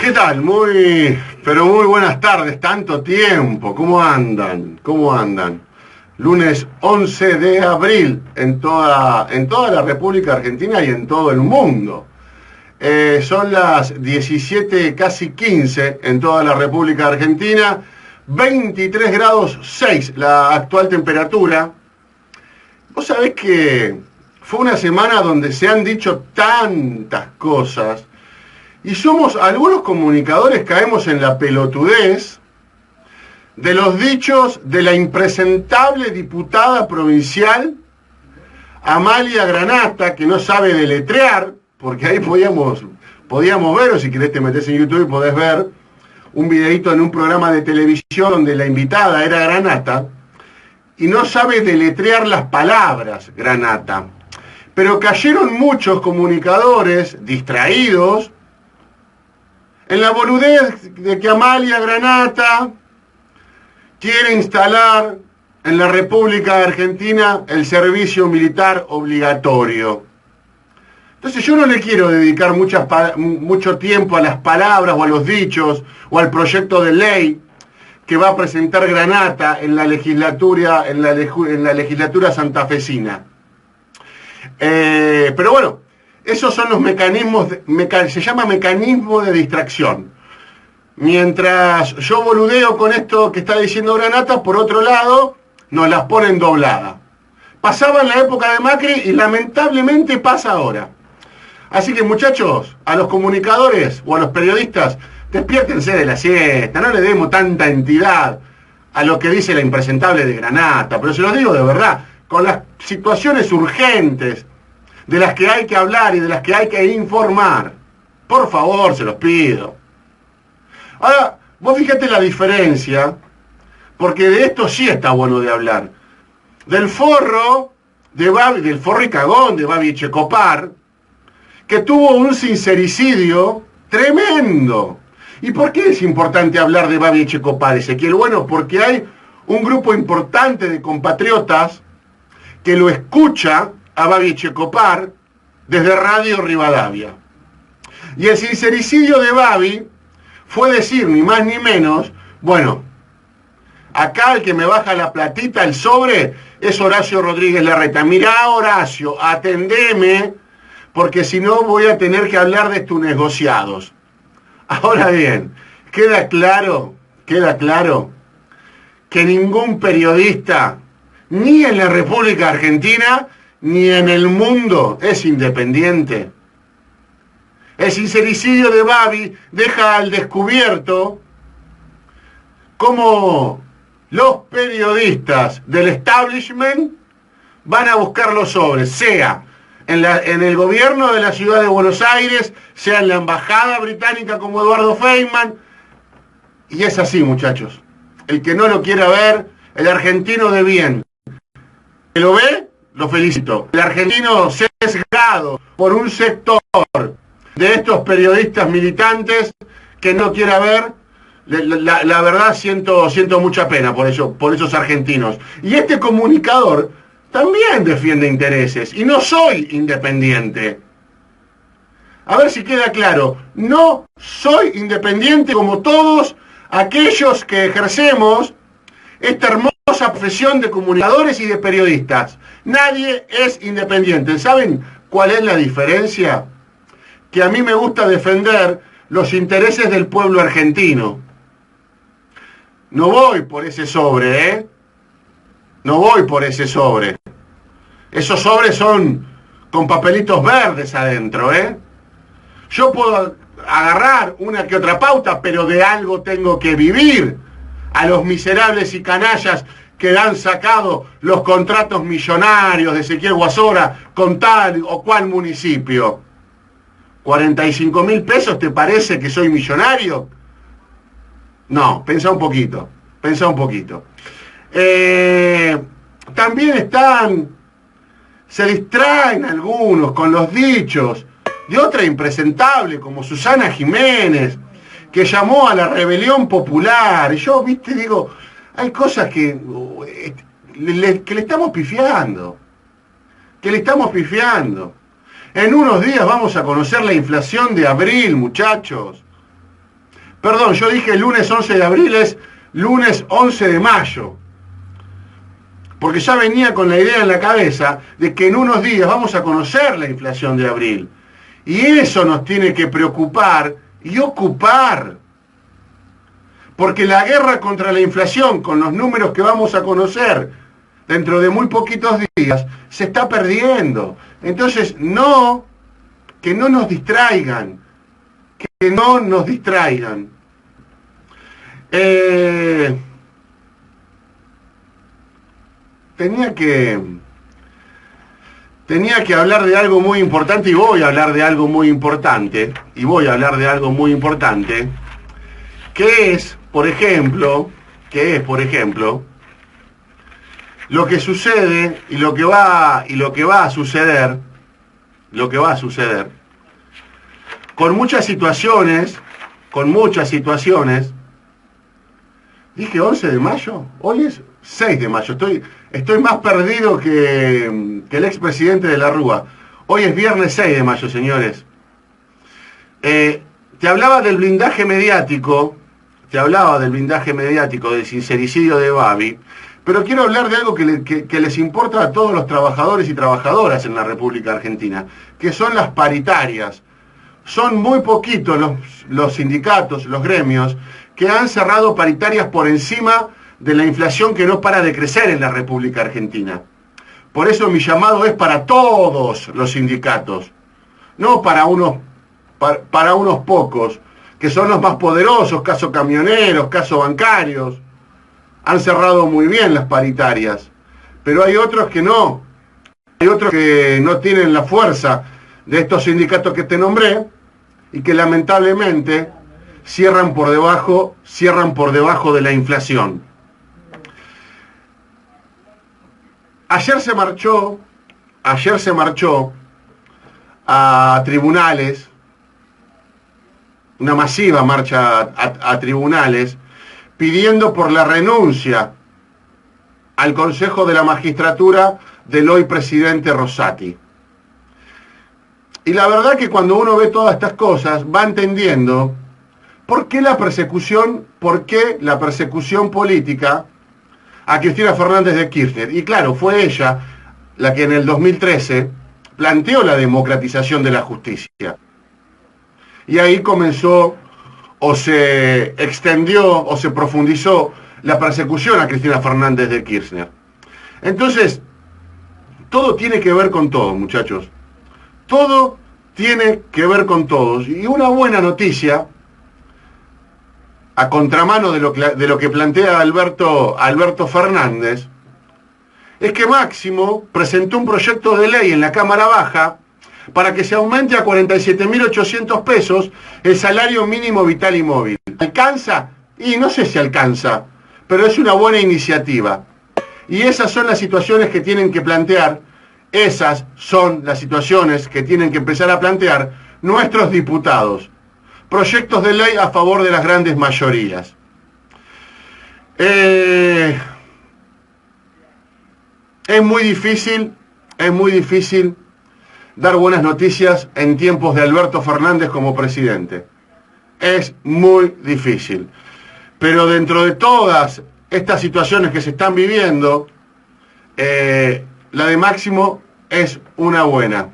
¿Qué tal? Pero muy buenas tardes, tanto tiempo. ¿Cómo andan? ¿Cómo andan? Lunes 11 de abril en toda la República Argentina y en todo el mundo. Son las 17, casi 15 en toda la República Argentina, 23 grados 6 la actual temperatura. Vos sabés que fue una semana donde se han dicho tantas cosas y algunos comunicadores caemos en la pelotudez de los dichos de la impresentable diputada provincial Amalia Granata, que no sabe deletrear, porque ahí podíamos ver, o si querés te metés en YouTube y podés ver un videíto en un programa de televisión donde la invitada era Granata, y no sabe deletrear las palabras Granata. Pero cayeron muchos comunicadores distraídos en la boludez de que Amalia Granata quiere instalar en la República Argentina el servicio militar obligatorio. Entonces yo no le quiero dedicar mucho tiempo a las palabras o a los dichos o al proyecto de ley que va a presentar Granata en la legislatura santafesina. Pero bueno, esos son los mecanismos, se llama mecanismo de distracción. Mientras yo boludeo con esto que está diciendo Granata, por otro lado, nos las ponen doblada. Pasaba en la época de Macri y lamentablemente pasa ahora. Así que muchachos, a los comunicadores o a los periodistas, despiértense de la siesta, no le demos tanta entidad a lo que dice la impresentable de Granata, pero se los digo de verdad, con las situaciones urgentes de las que hay que hablar y de las que hay que informar. Por favor, se los pido. Ahora, vos fíjate la diferencia, porque de esto sí está bueno de hablar. Del forro y cagón de Babi Echecopar, que tuvo un sincericidio tremendo. ¿Y por qué es importante hablar de Babi Echecopar, Ezequiel? Bueno, porque hay un grupo importante de compatriotas que lo escucha a Babi Echecopar desde Radio Rivadavia. Y el sincericidio de Babi fue decir, ni más ni menos, bueno, acá el que me baja la platita, el sobre, es Horacio Rodríguez Larreta. Mirá, Horacio, atendeme, porque si no voy a tener que hablar de tus negociados. Ahora bien, queda claro que ningún periodista, ni en la República Argentina, ni en el mundo, es independiente. El sincericidio de Babi deja al descubierto cómo los periodistas del establishment van a buscar los sobres, sea en el gobierno de la ciudad de Buenos Aires, sea en la embajada británica como Eduardo Feynman, y es así, muchachos. El que no lo quiera ver, el argentino de bien, que lo ve, lo felicito. El argentino sesgado por un sector de estos periodistas militantes que no quiera ver, la verdad siento mucha pena por esos argentinos. Y este comunicador también defiende intereses, y no soy independiente. A ver si queda claro, no soy independiente como todos aquellos que ejercemos esta hermosa profesión de comunicadores y de periodistas. Nadie es independiente. ¿Saben cuál es la diferencia? Que a mí me gusta defender los intereses del pueblo argentino. No voy por ese sobre, ¿eh? No voy por ese sobre. Esos sobres son con papelitos verdes adentro, ¿eh? Yo puedo agarrar una que otra pauta, pero de algo tengo que vivir. A los miserables y canallas que han sacado los contratos millonarios de Ezequiel Guasora con tal o cual municipio. 45.000 pesos, ¿te parece que soy millonario? No, pensá un poquito. También se distraen algunos con los dichos de otra impresentable como Susana Jiménez, que llamó a la rebelión popular. Y yo, digo, hay cosas que le estamos pifiando. En unos días vamos a conocer la inflación de abril, muchachos. Perdón, yo dije lunes 11 de abril, es lunes 11 de mayo. Porque ya venía con la idea en la cabeza de que en unos días vamos a conocer la inflación de abril. Y eso nos tiene que preocupar y ocupar. Porque la guerra contra la inflación, con los números que vamos a conocer dentro de muy poquitos días, se está perdiendo. Entonces, que no nos distraigan. Que no nos distraigan. Tenía que hablar de algo muy importante y voy a hablar de algo muy importante. Que es, por ejemplo, lo que sucede y lo que va a suceder con muchas situaciones. Dije 11 de mayo, hoy es 6 de mayo, estoy más perdido que el expresidente de la Rúa. Hoy es viernes 6 de mayo, señores. Te hablaba del blindaje mediático, del sincericidio de Babi, pero quiero hablar de algo que les importa a todos los trabajadores y trabajadoras en la República Argentina, que son las paritarias. Son muy poquitos los sindicatos, los gremios, que han cerrado paritarias por encima de la inflación que no para de crecer en la República Argentina. Por eso mi llamado es para todos los sindicatos, no para unos pocos, que son los más poderosos, caso camioneros, caso bancarios. Han cerrado muy bien las paritarias, pero hay otros que no. Hay otros que no tienen la fuerza de estos sindicatos que te nombré y que lamentablemente cierran por debajo de la inflación. Ayer se marchó a tribunales, una masiva marcha a tribunales, pidiendo por la renuncia al Consejo de la Magistratura del hoy presidente Rosati. Y la verdad que cuando uno ve todas estas cosas, va entendiendo por qué la persecución política a Cristina Fernández de Kirchner. Y claro, fue ella la que en el 2013 planteó la democratización de la justicia. Y ahí comenzó, o se extendió, o se profundizó la persecución a Cristina Fernández de Kirchner. Entonces, todo tiene que ver con todo, muchachos. Todo tiene que ver con todos. Y una buena noticia, a contramano de lo que plantea Alberto Fernández, es que Máximo presentó un proyecto de ley en la Cámara Baja para que se aumente a 47.800 pesos el salario mínimo vital y móvil. ¿Alcanza? Y no sé si alcanza, pero es una buena iniciativa. Y esas son las situaciones que tienen que plantear, esas son las situaciones que tienen que empezar a plantear nuestros diputados. Proyectos de ley a favor de las grandes mayorías. Es muy difícil dar buenas noticias en tiempos de Alberto Fernández como presidente. Es muy difícil. Pero dentro de todas estas situaciones que se están viviendo, la de Máximo es una buena.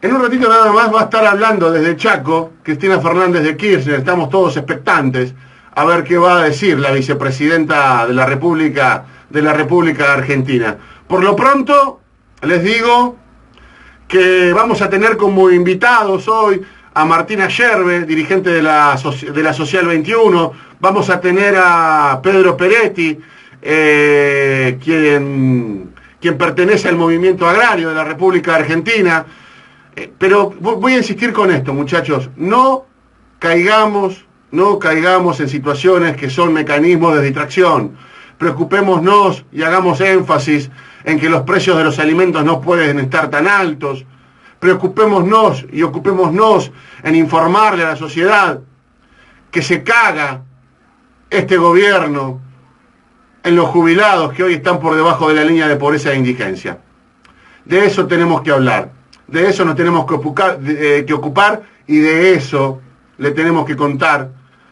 En un ratito nada más va a estar hablando desde Chaco Cristina Fernández de Kirchner. Estamos todos expectantes a ver qué va a decir la vicepresidenta de la República Argentina. Por lo pronto, les digo que vamos a tener como invitados hoy a Martina Yerbe, dirigente de la Social 21. Vamos a tener a Pedro Peretti, quien pertenece al movimiento agrario de la República Argentina. Pero voy a insistir con esto, muchachos. No caigamos en situaciones que son mecanismos de distracción. Preocupémonos y hagamos énfasis en que los precios de los alimentos no pueden estar tan altos. Preocupémonos y ocupémonos en informarle a la sociedad que se caga este gobierno en los jubilados que hoy están por debajo de la línea de pobreza e indigencia. De eso tenemos que hablar, de eso nos tenemos que ocupar y de eso le tenemos que contar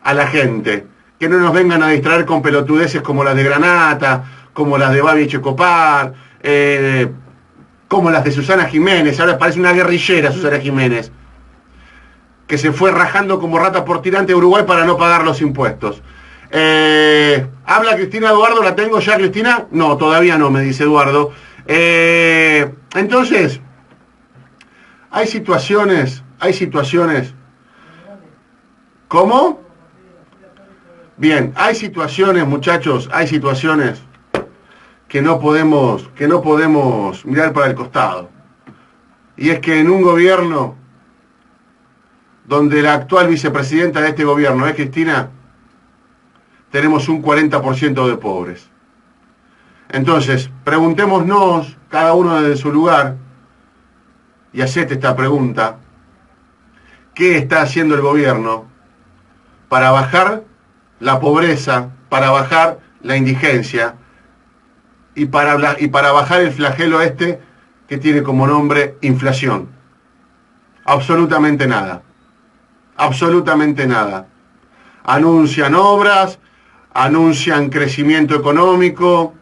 a la gente. Que no nos vengan a distraer con pelotudeces como las de Granata, como las de Babi Echecopar, como las de Susana Jiménez. Ahora parece una guerrillera Susana Jiménez, que se fue rajando como rata por tirante de Uruguay para no pagar los impuestos. ¿Habla Cristina Eduardo? ¿La tengo ya, Cristina? No, todavía no, me dice Eduardo. Entonces, hay situaciones. ¿Cómo? Bien, hay situaciones, muchachos, hay situaciones que no podemos mirar para el costado. Y es que en un gobierno donde la actual vicepresidenta de este gobierno es Cristina, tenemos un 40% de pobres. Entonces, preguntémonos, cada uno desde su lugar, y hacete esta pregunta: ¿qué está haciendo el gobierno para bajar la pobreza, para bajar la indigencia y para bajar el flagelo este que tiene como nombre inflación? Absolutamente nada. Absolutamente nada. Anuncian obras, anuncian crecimiento económico,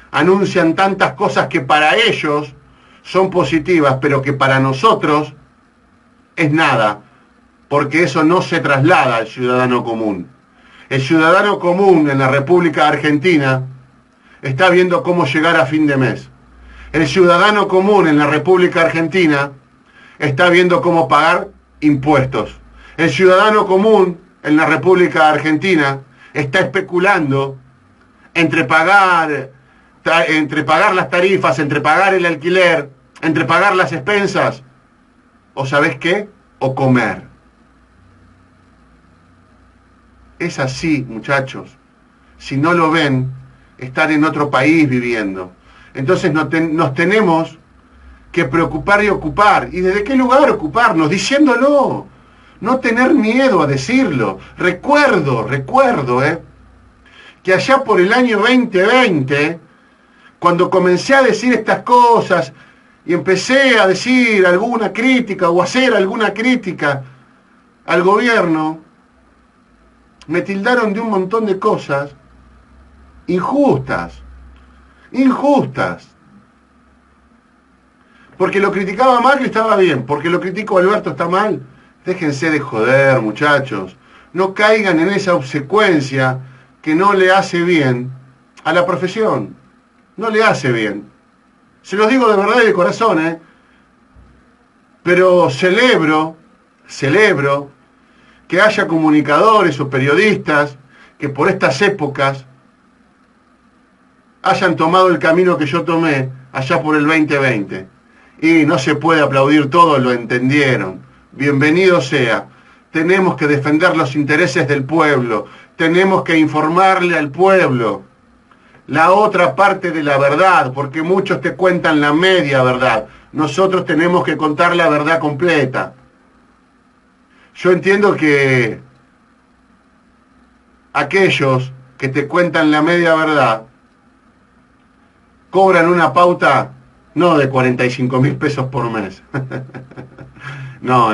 anuncian tantas cosas que para ellos son positivas, pero que para nosotros es nada, porque eso no se traslada al ciudadano común. El ciudadano común en la República Argentina está viendo cómo llegar a fin de mes. El ciudadano común en la República Argentina está viendo cómo pagar impuestos. El ciudadano común en la República Argentina está especulando entre pagar las tarifas, entre pagar el alquiler, entre pagar las expensas, o ¿sabés qué? O comer. Es así, muchachos. Si no lo ven, están en otro país viviendo. Entonces nos tenemos que preocupar y ocupar. ¿Y desde qué lugar ocuparnos? Diciéndolo. No tener miedo a decirlo. Recuerdo, que allá por el año 2020, cuando comencé a decir estas cosas y empecé a decir alguna crítica o hacer alguna crítica al gobierno, me tildaron de un montón de cosas injustas. Porque lo criticaba Macri estaba bien, porque lo critico a Alberto está mal. Déjense de joder, muchachos. No caigan en esa obsecuencia que no le hace bien a la profesión. No le hace bien. Se los digo de verdad y de corazón, Pero celebro que haya comunicadores o periodistas que por estas épocas hayan tomado el camino que yo tomé allá por el 2020. Y no se puede aplaudir todo, lo entendieron. Bienvenido sea. Tenemos que defender los intereses del pueblo. Tenemos que informarle al pueblo la otra parte de la verdad, porque muchos te cuentan la media verdad. Nosotros tenemos que contar la verdad completa. Yo entiendo que aquellos que te cuentan la media verdad cobran una pauta no de 45.000 pesos por mes. No,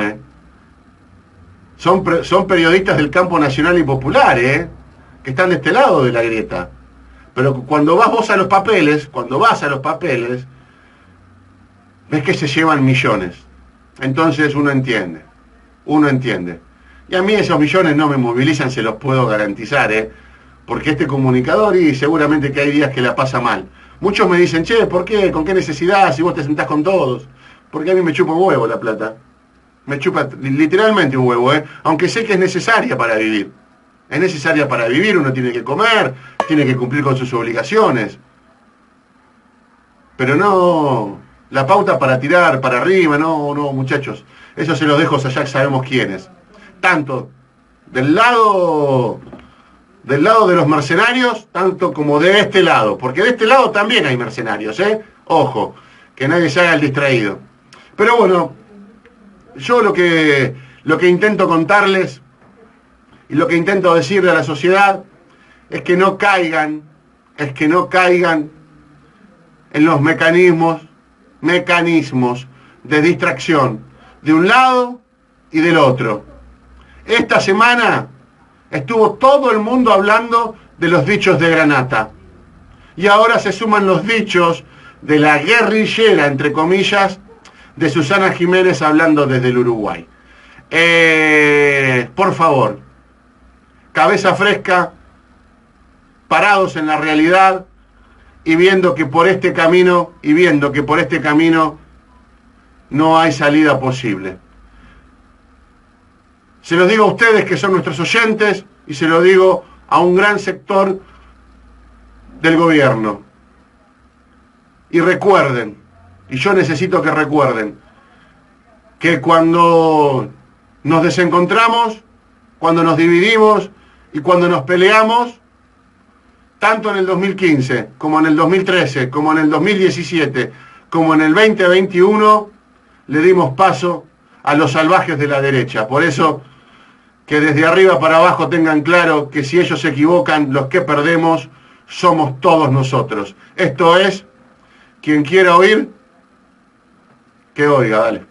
Son periodistas del campo nacional y popular, que están de este lado de la grieta. Pero cuando vas a los papeles, ves que se llevan millones. Entonces uno entiende. Y a mí esos millones no me movilizan, se los puedo garantizar, porque este comunicador, y seguramente que hay días que la pasa mal. Muchos me dicen, che, ¿por qué? ¿Con qué necesidad? Si vos te sentás con todos. Porque a mí me chupa un huevo la plata. Me chupa literalmente un huevo, aunque sé que es necesaria para vivir. Es necesaria para vivir, uno tiene que comer, tiene que cumplir con sus obligaciones. Pero no, la pauta para tirar para arriba, no, muchachos. Eso se los dejo allá, sabemos quiénes. Tanto del lado de los mercenarios, tanto como de este lado. Porque de este lado también hay mercenarios, Ojo, que nadie se haga el distraído. Pero bueno, yo lo que intento contarles y lo que intento decirle a la sociedad es que no caigan en los mecanismos de distracción de un lado y del otro. Esta semana estuvo todo el mundo hablando de los dichos de Granata. Y ahora se suman los dichos de la guerrillera, entre comillas, de Susana Jiménez hablando desde el Uruguay. Por favor, cabeza fresca, parados en la realidad y viendo que por este camino, no hay salida posible. Se los digo a ustedes que son nuestros oyentes y se lo digo a un gran sector del gobierno. Y recuerden, y yo necesito que recuerden, que cuando nos desencontramos, cuando nos dividimos y cuando nos peleamos, tanto en el 2015, como en el 2013, como en el 2017, como en el 2021, le dimos paso a los salvajes de la derecha. Por eso, que desde arriba para abajo tengan claro que si ellos se equivocan, los que perdemos somos todos nosotros. Esto es, quien quiera oír, que oiga, dale.